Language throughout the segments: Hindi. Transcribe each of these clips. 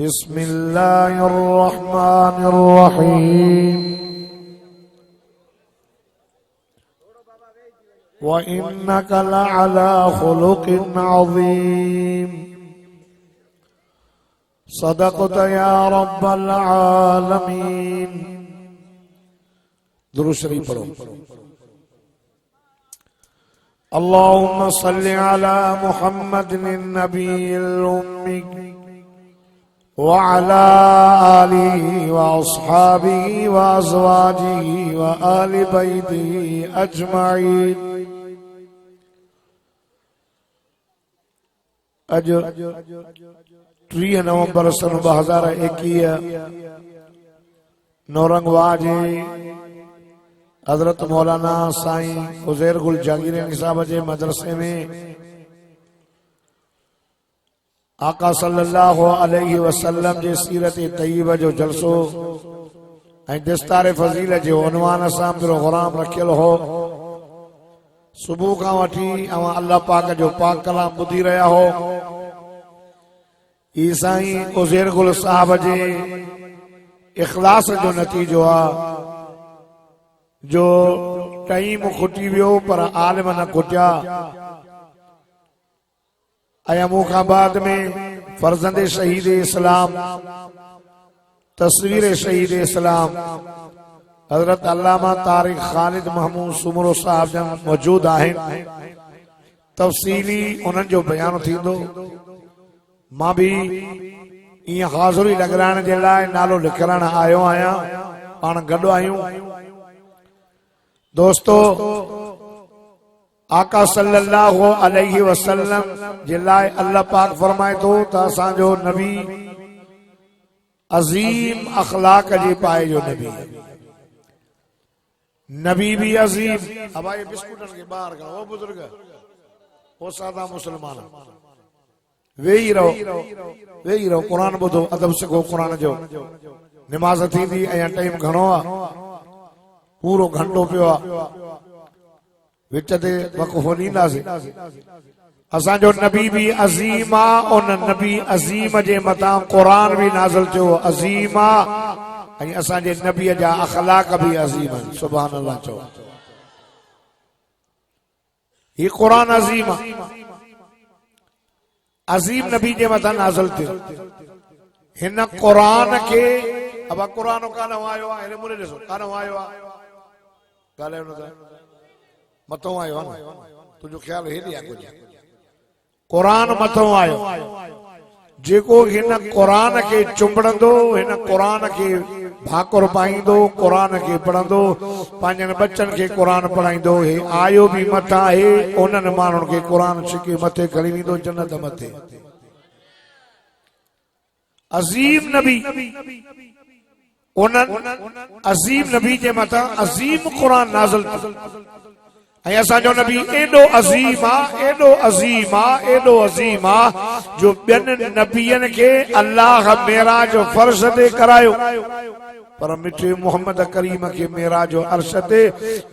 बिस्मिल्लाहिर्रहमानिर्रहीम। व इन्नका लअला खुलुकिन अज़ीम। सदक़ता या रब्बल आलमीन। दुरूद शरीफ पढ़ो। अल्लाहुम्मा सल्लि अला मुहम्मदिन नबिय्यिल उम्मी व अला आलिहि व अस्हाबिहि व अज़वाजिहि व आलि बैतिहि अजमाइन। अज 30 नवंबर सन 2021 नौरंगवाज हजरत मौलाना साईं उज़ैर गुल जागीरनी साहब जे मदरसे में आका सल्लल्लाहु अलैहि वसल्लम जे सीरत तय्यबा जो जलसो ऐं दस्तार फजील जो उन्वान सां प्रोग्राम रखियल हो। सुबह का वठी अल्लाह पाक जो पाक कलाम ॿुधी रहा हो। ई साईं उज़ैर गुल साहब जे इखलास जो नतीजो आ जो टाइम खुटी वियो पर आलिम न खुटिया। अयामूखा बाद में फर्जंद शहीद इस्लाम तस्वीर शहीद इस्लाम हजरत अल्लामा तारिक खालिद महमूद सुमरो साहब जन मौजूद आहिन। तफसीली उन्हनि जो बयान थींदो। मां भी इं हाज़िरी लॻाइण जे लाइ नालो लिखण आयो आहियां। पाण गॾु आहियूं। दोस्तों, आका सल्लल्लाहु अलैहि वसल्लम जे लाइ अल्लाह पाक फरमाए थो त असांजो नबी अज़ीम अखलाक जे पाए जो नबी भी अजीम। अब आइए बिस्कुटन के बाहर करो। वो बुजुर्ग वो सादा मुसलमान वेही रहो कुरान ॿुधो अदब सिखो कुरान जो। नमाज थींदी ऐं टाइम घणो आहे पूरो घंटो पियो आहे। विच ते वक़फ़ो ॾींदासीं। असांजो नबी भी अज़ीम आहे। उन नबी अज़ीम जे मथां क़ुरान भी नाज़िल थियो अज़ीम आहे ऐं असांजे नबीअ जा अखलाक भी अज़ीम आहिनि। सुभान अल्लाह चओ। ही क़ुरान अज़ीम आहे। अज़ीम नबी जे मथां नाज़िल थियो। हिन क़ुरान खे अब क़ुरान कान आयो आहे। हिन मुरे ॾिसो कान आयो आहे। ॻाल्हायो न त मथों आयो आहे न। तुंहिंजो ख़्यालु हेॾे आहे कुझु। क़ुरान मथों आयो। जेको हिन क़ुरान खे चुंबड़ंदो हिन क़ुरान खे भाकुर पाईंदो क़ुरान खे पढ़ंदो पंहिंजनि बच्चनि खे क़ुरान पढ़ाईंदो। हे आयो भी मथां आहे। उन्हनि माण्हुनि खे क़ुरान छिके मथे खणी वेंदो जन्नत मथे। अज़ीम नबी उन्हनि अज़ीम नबी जे मथां अज़ीम क़ुरान नाज़िल थियो। ऐं असांजो नबी एॾो अज़ीम आहे एॾो अज़ीम आहे एॾो अज़ीम आहे जो ॿियनि नबियनि खे अल्लाह मेराज फर्श ते करायो। पर मिठे मोहम्मद करीम के मेरा जो अर्श ते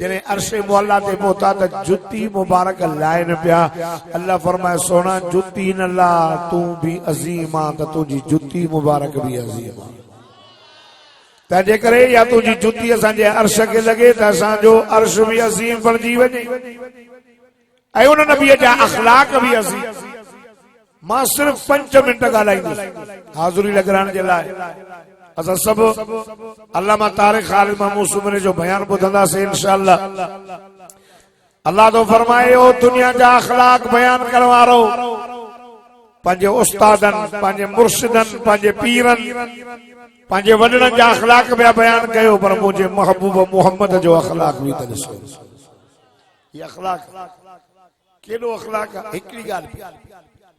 जने अर्श मुअल्ला ते पहुता त जुती मुबारक लाइन पिया। अल्लाह फरमाए सोना जुती न ला तू भी अजीम आ त तुझी जुती मुबारक भी अजीम आ। तंहिंजे करे या तुझी जुती असांजे अर्श खे लगे त असांजो अर्श भी अजीम बणजी वञे ऐं उन नबीअ जा अखलाक भी अजीम। मां सिर्फ 5 मिनट ॻाल्हाईंदुसि हाज़िरी लॻाइण जे लाइ। असां सब अल्लामा तारिक खालिद महमूद सुमरे जो बयान ॿुधंदासीं इंशाअल्लाह। अल्लाह तो फरमाए ओ दुनिया जा अखलाक बयान करण वारो पंहिंजे उस्तादनि पंहिंजे मुर्शिदनि पंहिंजे पीरनि पंहिंजे वॾड़नि जा अखलाक ॿिया बयान कयो पर मुंहिंजे महबूब मोहम्मद जो अखलाक बि त ॾिसो। ये अखलाक केॾो अखलाक आहे। हिकिड़ी ॻाल्हि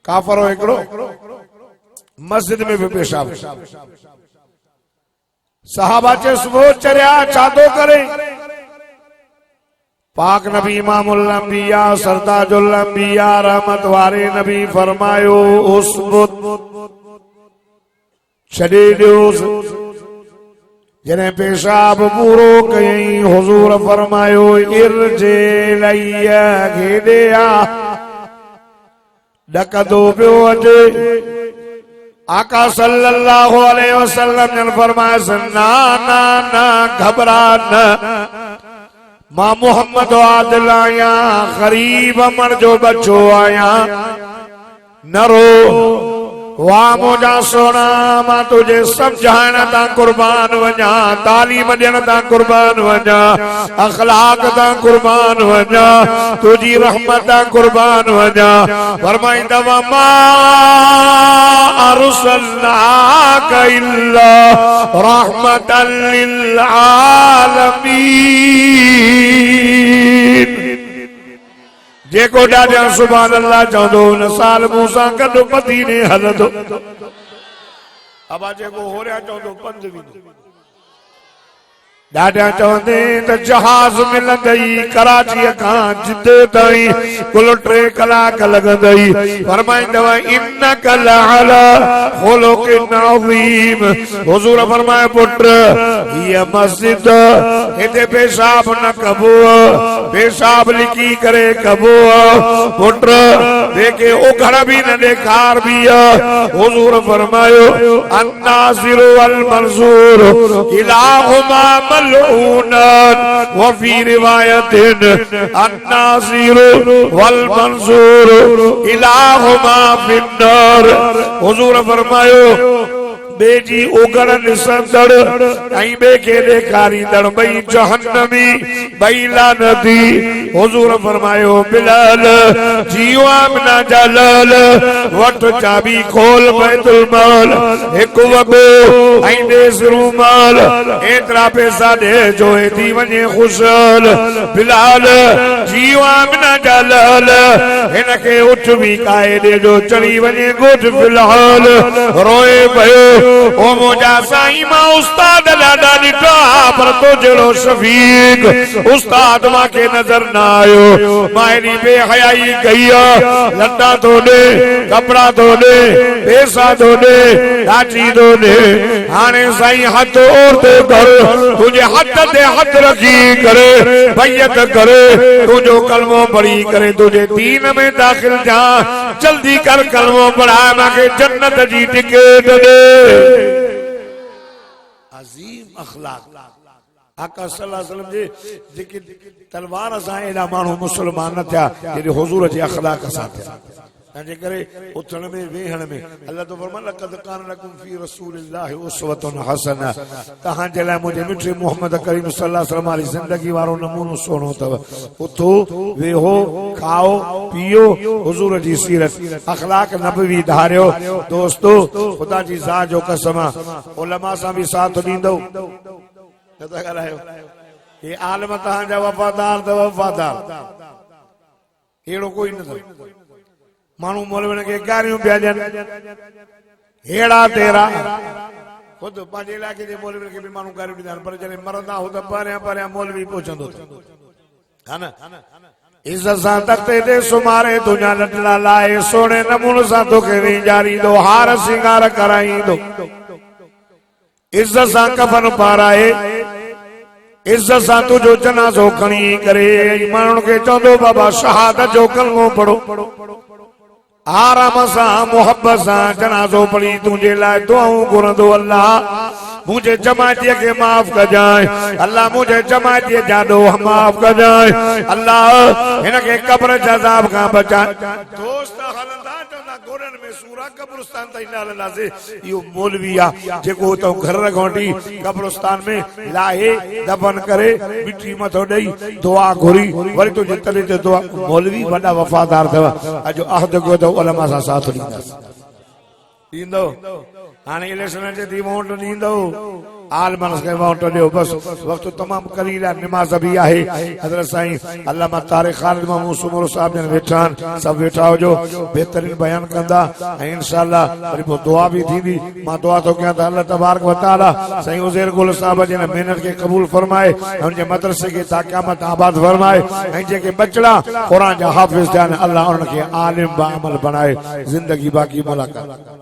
काफ़रो हिकिड़ो मस्जिद में भी पेशाब सहाबा चे सुबह चरिया चादो करे। पाक नबी इमामुल अंबिया सरताजुल अंबिया रहमत वारे नबी फरमायो उसबुत छॾे ॾियोसि। जने पेशाब पूरो कयई हुजूर फरमायो इर्जे लैया घेॾे आ ॾकंदो पियो अचे। आका सल्लल्लाहु अलैहि वसल्लम ने फरमाया ना ना ना घबरा न, मां मोहम्मद आदिल आया गरीब अमर जो बच्चो आया न रो वाह मुझा सोना मां तुझे समझाइण ता कुर्बान वञा, तालीम ॾियण ता कुर्बान वञा, अखलाक ता कुर्बान वञा, तुझी रहमत ता कुर्बान वञा। फरमाईंदा मा अरसलनाका इल्ला रहमतल लिल आलमीन। जेको ॾाढा सुभान अल्लाह चवंदो हुन साल मूंसां गॾु मदीने हलंदो। अबा जेको हो रहा चवंदो पंध वेंदो। ॾाढा चवंदे त जहाज मिलंदई कराची खां जिद्दे ताईं कुल 3 कलाक लॻंदई। फरमाईंदव इन्नक लअला खुलुकिन अज़ीम। हुज़ूर फरमाए पुट हीअ मस्जिद हिते पेशाब न कबो, पेशाब लिकी करे कबो पुट देखे उघड़ भी न ॾेखार भी। हुज़ूर फरमायो अन्नाज़िरु वल मंज़ूर इलाहुमा वफी रिवायतिन अन्नाज़िरु वल मंज़ूर इलाहुमा फिन्नार। हुज़ूर फरमायो बेजी उगड़ निसंदड़ ऐं बे के ॾेखारींदड़ ॿई जहन्नमी ॿई लानती। हुज़ूर फरमायो बिलाल जियो आमना जलाल वठ चाबी खोल बैतुल माल हिकु वॻो ऐं ॾेस रूमाल एतिरा पैसा ॾे जो थी वञे खुशहाल। बिलाल जियो आमना जलाल हिनखे उठ बि काए ॾे जो चढ़ी वञे ॻोठ फिलहाल। रोए पियो ओ मुझा साईं मां उस्ताद ॾाढा ॾिठा पर तो जहिड़ो शफीक उस्ताद मांखे नज़र न आयो। मां एॾी बेहयाई कई लटा तो ॾे कपड़ा तो ॾे पैसा तो ॾे ॾाची तो ॾे। हाणे साईं हथ ओरते कर तुंहिंजे हथ ते हथ रखी करे बैयत करे तुंहिंजो कलमो पढ़ी करे तुंहिंजे दीन में दाख़िल जा। जल्दी कर कलमो पढ़ाए मांखे जन्नत जी टिकट ॾे। अजीम अखलाक आका सल्लल्लाहु अलैहि वसल्लम जे जेके तलवार सां एॾा माण्हू मुस्लमान न थिया जेॾे हुज़ूर जे अखलाक सां थिया। तंहिंजे करे उथण में वेहण में अल्लाह तो फरमाए लक़द कान लकुम फी रसूलिल्लाहि उस्वतुन हसना। तहां जे लाइ मुंहिंजे मिठे मोहम्मद करीम सल्लल्लाहु अलैहि वसल्लम वारी ज़िंदगी वारो नमूनो सुहिणो अथव। उथो वेहो खाओ पियो हुज़ूर जी सीरत अखलाक नबवी धारियो। दोस्तो खुदा जी ज़ात जो कसम उलमा सां भी साथ ॾींदो न था ॻाल्हायो। हे आलम तहां जा वफ़ादार त वफ़ादार अहिड़ो कोई न अथव। माण्हू मौलवियुनि खे गारियूं पिया ॾियनि हेड़ा तेरा खुद पंहिंजे इलाइक़े जे मौलवियुनि खे बि माण्हू गारियूं ॾींदा आहिनि पर जॾहिं मरंदा हो त परियां परियां मौलवी पहुचंदो हा न। इज़त सां तख़्ते ते सुम्हारे तुंहिंजा लटला लाए सोने नमूने सां तोखे विंजारींदो हार सिंगार कराईंदो। इज़त सां कफन पाराए इज़त सां तुंहिंजो जनाज़ो खणी करे माण्हुनि खे चवंदो बाबा शहादत जो कलमो पढ़ो। आराम सां मोहब्बत सां जनाज़ो पढ़ी तुंहिंजे लाइ दुआऊं घुरंदो। अल्लाह मुझे जमातीअ खे माफ़ कजांइ, अल्लाह मुझे जमातीअ जा ॾोह माफ़ कजांइ, अल्लाह हिनखे क़ब्र जे अज़ाब खां बचाए। दोस्त हलंदा चवंदा गोरनि में सूरा कब्रिस्तान ताईं न हलंदासीं। इहो मौलवी आहे जेको हुतां घर रखी कब्रिस्तान में लाहे दफन करे मिठी मथो ॾेई दुआ घुरी वरी तुंहिंजे तले ते दुआ। मौलवी वॾा वफ़ादार अथव। अॼु अहद कयो अथव उलमा सां साथ ॾींदो। हाणे इलेक्शन अचे थी वोट ॾींदो आलमन खे वोट ॾियो बस। वक़्त तमामु कलील आहे निमाज़ बि आहे। हज़रत साईं अल्लामा तारिक ख़ालिद महमूद सुमरो साहब जन वेठा आहिनि सभु वेठा हुजो बेहतरीन बयान कंदा ऐं इंशाअल्लाह वरी पोइ दुआ बि थींदी। मां दुआ थो कयां त अल्लाह तबारक व तआला साईं उज़ैर गुल साहब जे महिनत खे क़बूल फरमाए हुनजे मदरसे खे ता क़यामत आबाद फरमाए ऐं जेके बचड़ा क़ुरान जा हाफ़िज़ थिया आहिनि अल्लाह उन्हनि खे आलिम बाअमल बणाए। ज़िंदगी बाक़ी मुलाक़ात।